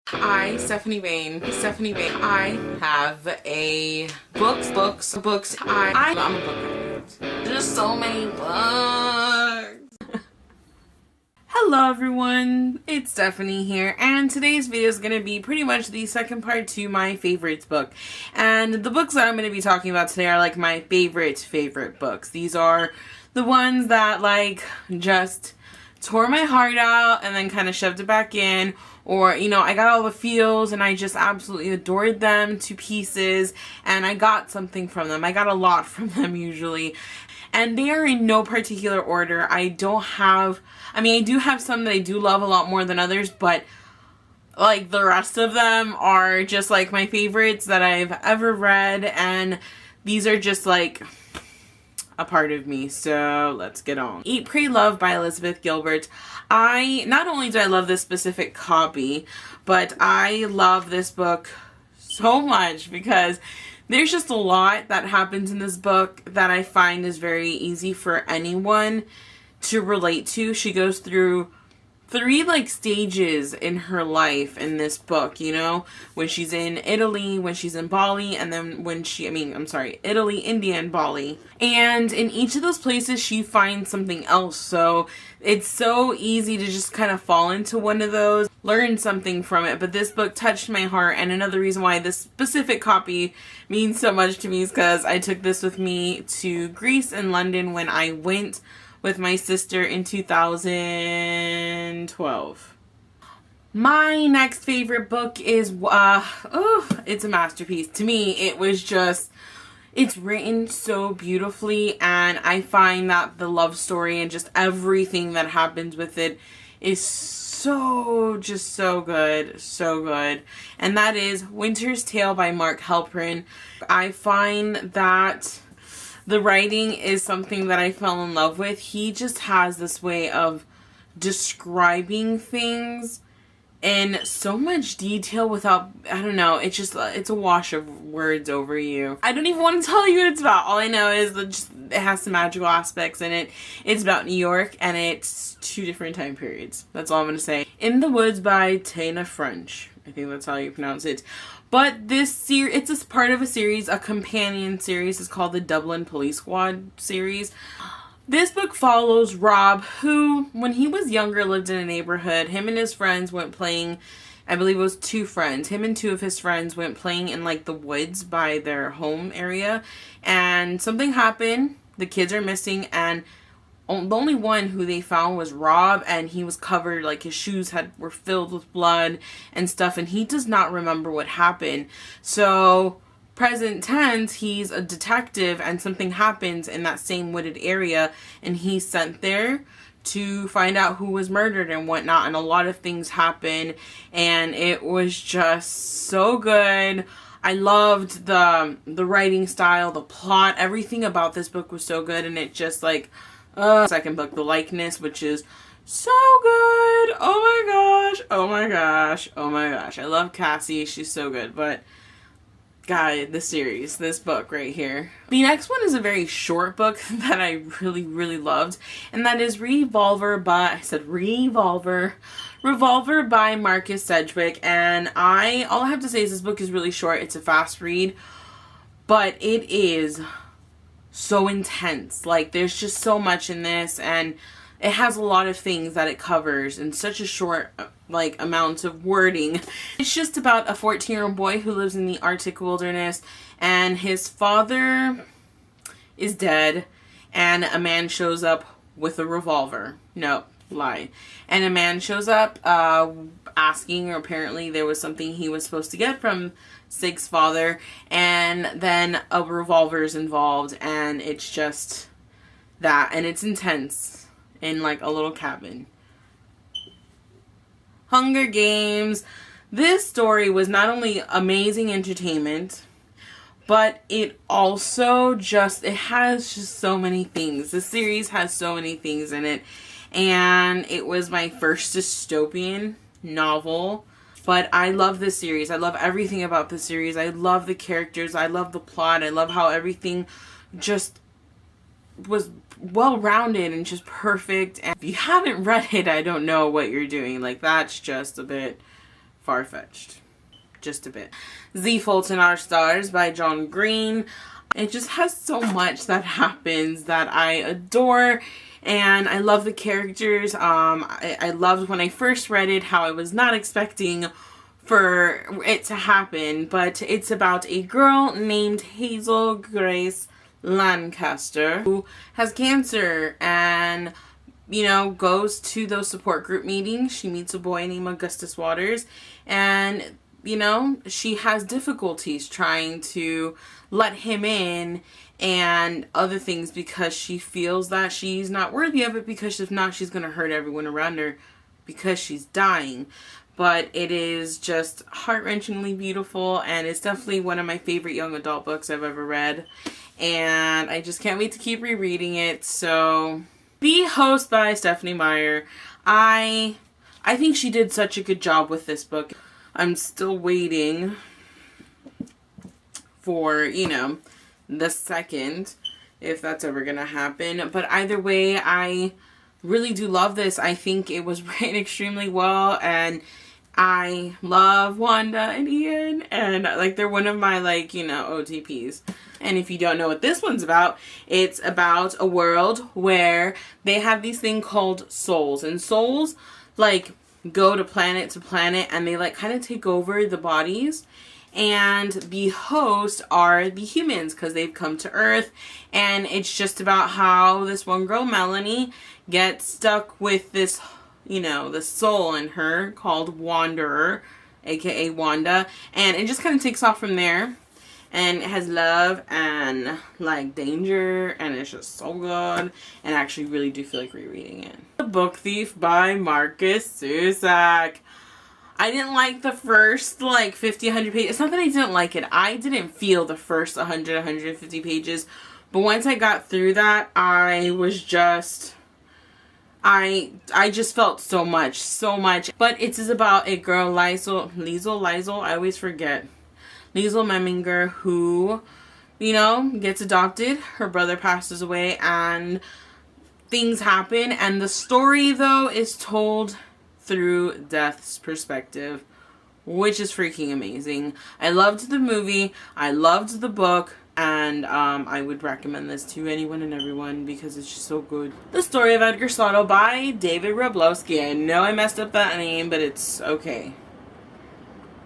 Stephanie Bain, I have a books. I'm a book nerd. There's so many books. Hello everyone, it's Stephanie here, and today's video is going to be pretty much the second part to my favorites book. And the books that I'm going to be talking about today are like my favorite books. These are the ones that like just tore my heart out and then kind of shoved it back in, or you know, I got all the feels and I just absolutely adored them to pieces, and I got something from them. I got a lot from them usually, and they are in no particular order. I do have some that I do love a lot more than others, but like the rest of them are just like my favorites that I've ever read, and these are just like a part of me. So let's get on. Eat, Pray, Love by Elizabeth Gilbert. Not only do I love this specific copy, but I love this book so much because there's just a lot that happens in this book that I find is very easy for anyone to relate to. She goes through 3 like stages in her life in this book, you know, when she's in Italy, when she's in Bali, and then Italy, India, and Bali. And in each of those places she finds something else, so it's so easy to just kind of fall into one of those, learn something from it. But this book touched my heart, and another reason why this specific copy means so much to me is because I took this with me to Greece and London when I went with my sister in 2012. My next favorite book is, it's a masterpiece. To me, it's written so beautifully, and I find that the love story and just everything that happens with it is so good. And that is Winter's Tale by Mark Halperin. I find that the writing is something that I fell in love with. He just has this way of describing things in so much detail without, I don't know, it's a wash of words over you. I don't even want to tell you what it's about. All I know is that it has some magical aspects in it. It's about New York, and it's 2 different time periods. That's all I'm going to say. In the Woods by Tana French. I think that's how you pronounce it. But this series, it's a part of a series, a companion series. It's called the Dublin Police Squad series. This book follows Rob, who, when he was younger, lived in a neighborhood. Him and his friends went playing, I believe it was 2 friends. Him and 2 of his friends went playing in like the woods by their home area. And something happened. The kids are missing, and the only one who they found was Rob, and he was covered, like his shoes were filled with blood and stuff, and he does not remember what happened. So present tense, he's a detective, and something happens in that same wooded area, and he's sent there to find out who was murdered and whatnot, and a lot of things happen, and it was just so good. I loved the writing style, the plot, everything about this book was so good, and it just like, second book, The Likeness, which is so good. Oh my gosh. I love Cassie. She's so good. But God, this book right here. The next one is a very short book that I really loved, and that is Revolver by Marcus Sedgwick. And all I have to say is this book is really short. It's a fast read, but it is so intense. Like, there's just so much in this, and it has a lot of things that it covers in such a short like amount of wording. It's just about a 14-year-old boy who lives in the Arctic wilderness, and his father is dead, and a man shows up with a revolver. No, lie. And a man shows up asking, or apparently there was something he was supposed to get from Sig's father, and then a revolver is involved, and it's just that, and it's intense in like a little cabin. Hunger Games. This story was not only amazing entertainment, but it also it has just so many things. The series has so many things in it, and it was my first dystopian novel. But I love this series. I love everything about the series. I love the characters. I love the plot. I love how everything just was well-rounded and just perfect. And if you haven't read it, I don't know what you're doing. Like, that's just a bit far-fetched. Just a bit. The Fault in Our Stars by John Green. It just has so much that happens that I adore, and I love the characters. I loved when I first read it how I was not expecting for it to happen, but it's about a girl named Hazel Grace Lancaster who has cancer and, you know, goes to those support group meetings. She meets a boy named Augustus Waters, and, you know, she has difficulties trying to let him in and other things because she feels that she's not worthy of it, because if not, she's going to hurt everyone around her because she's dying. But it is just heart-wrenchingly beautiful, and it's definitely one of my favorite young adult books I've ever read. And I just can't wait to keep rereading it. So, The Host by Stephenie Meyer. I think she did such a good job with this book. I'm still waiting for, you know, the second, if that's ever gonna happen. But either way, I really do love this. I think it was written extremely well, and I love Wanda and Ian, and like they're one of my, like, you know, OTPs. And if you don't know what this one's about, it's about a world where they have these thing called souls, and souls like go to planet, and they like kind of take over the bodies. And the hosts are the humans because they've come to Earth, and it's just about how this one girl, Melanie, gets stuck with this, you know, the soul in her called Wanderer, aka Wanda, and it just kind of takes off from there. And it has love and like danger, and it's just so good, and I actually really do feel like rereading it. The Book Thief by Marcus Zusak. I didn't like the first like 50, 100 pages. It's not that I didn't like it. I didn't feel the first 100, 150 pages. But once I got through that, I was just... I just felt so much. But it is about a girl, Liesel, I always forget. Liesel Memminger, who, you know, gets adopted. Her brother passes away and things happen. And the story, though, is told through Death's perspective, which is freaking amazing. I loved the movie, I loved the book, and I would recommend this to anyone and everyone because it's just so good. The Story of Edgar Soto by David Wroblewski. I know I messed up that name, but it's okay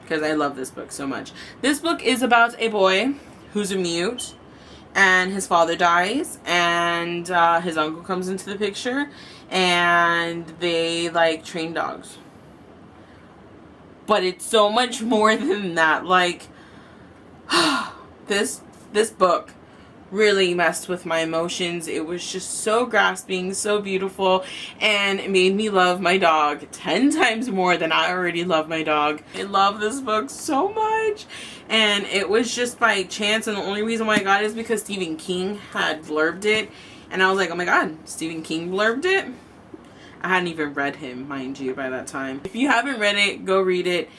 because I love this book so much. This book is about a boy who's a mute, and his father dies, and his uncle comes into the picture, and they like train dogs. But it's so much more than that. Like, this book really messed with my emotions. It was just so grasping, so beautiful, and it made me love my dog 10 times more than I already love my dog. I love this book so much, and it was just by chance, and the only reason why I got it is because Stephen King had blurbed it, and I was like, oh my god, Stephen King blurbed it? I hadn't even read him, mind you, by that time. If you haven't read it, go read it.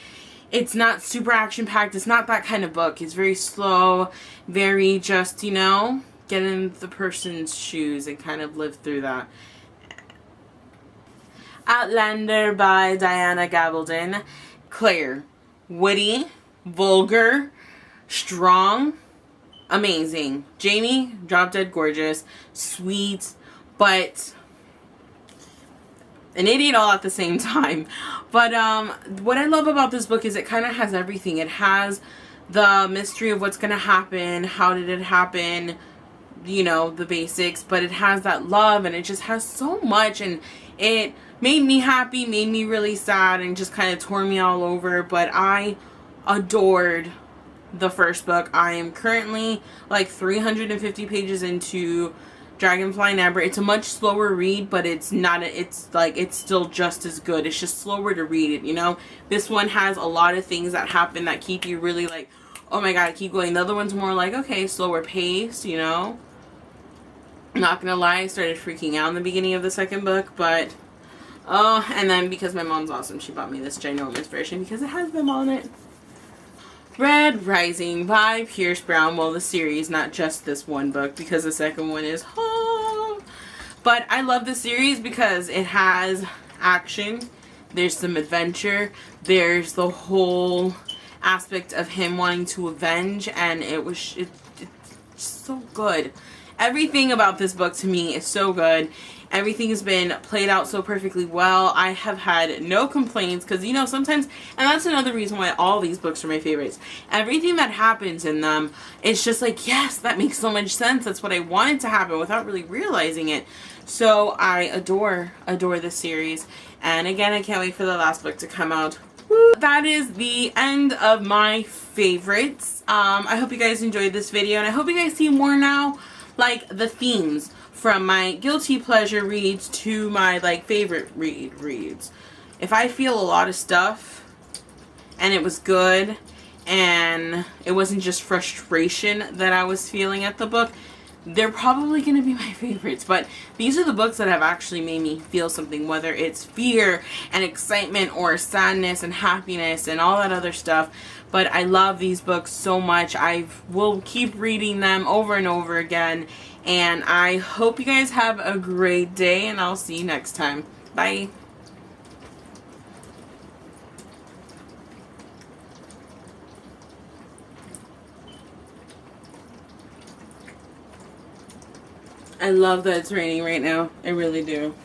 It's not super action-packed. It's not that kind of book. It's very slow, very just, you know, get in the person's shoes and kind of live through that. Outlander by Diana Gabaldon. Claire. Witty, vulgar, strong, amazing. Jamie, drop dead gorgeous, sweet, but an idiot all at the same time. But what I love about this book is it kind of has everything. It has the mystery of what's going to happen, how did it happen, you know, the basics, but it has that love, and it just has so much, and it made me happy, made me really sad, and just kind of tore me all over. But I adored the first book. I am currently like 350 pages into Dragonfly and Amber. It's a much slower read, but it's not, it's still just as good. It's just slower to read it, you know. This one has a lot of things that happen that keep you really like, oh my god, keep going. The other one's more like, okay, slower pace, you know. I'm not gonna lie, I started freaking out in the beginning of the second book, but oh, and then because my mom's awesome, she bought me this ginormous version because it has them on it. Red Rising by Pierce Brown. Well, the series, not just this one book, because the second one is but I love the series because it has action, there's some adventure, there's the whole aspect of him wanting to avenge, and it's so good. Everything about this book to me is so good. Everything has been played out so perfectly well. I have had no complaints because, you know, sometimes, and that's another reason why all these books are my favorites. Everything that happens in them, it's just like, yes, that makes so much sense. That's what I wanted to happen without really realizing it. So I adore this series. And again, I can't wait for the last book to come out. Woo! That is the end of my favorites. I hope you guys enjoyed this video, and I hope you guys see more now, like the themes from my guilty pleasure reads to my like favorite reads. If I feel a lot of stuff and it was good and it wasn't just frustration that I was feeling at the book, they're probably going to be my favorites. But these are the books that have actually made me feel something, whether it's fear and excitement or sadness and happiness and all that other stuff. But I love these books so much. I will keep reading them over and over again. And I hope you guys have a great day, and I'll see you next time. Bye. I love that it's raining right now. I really do.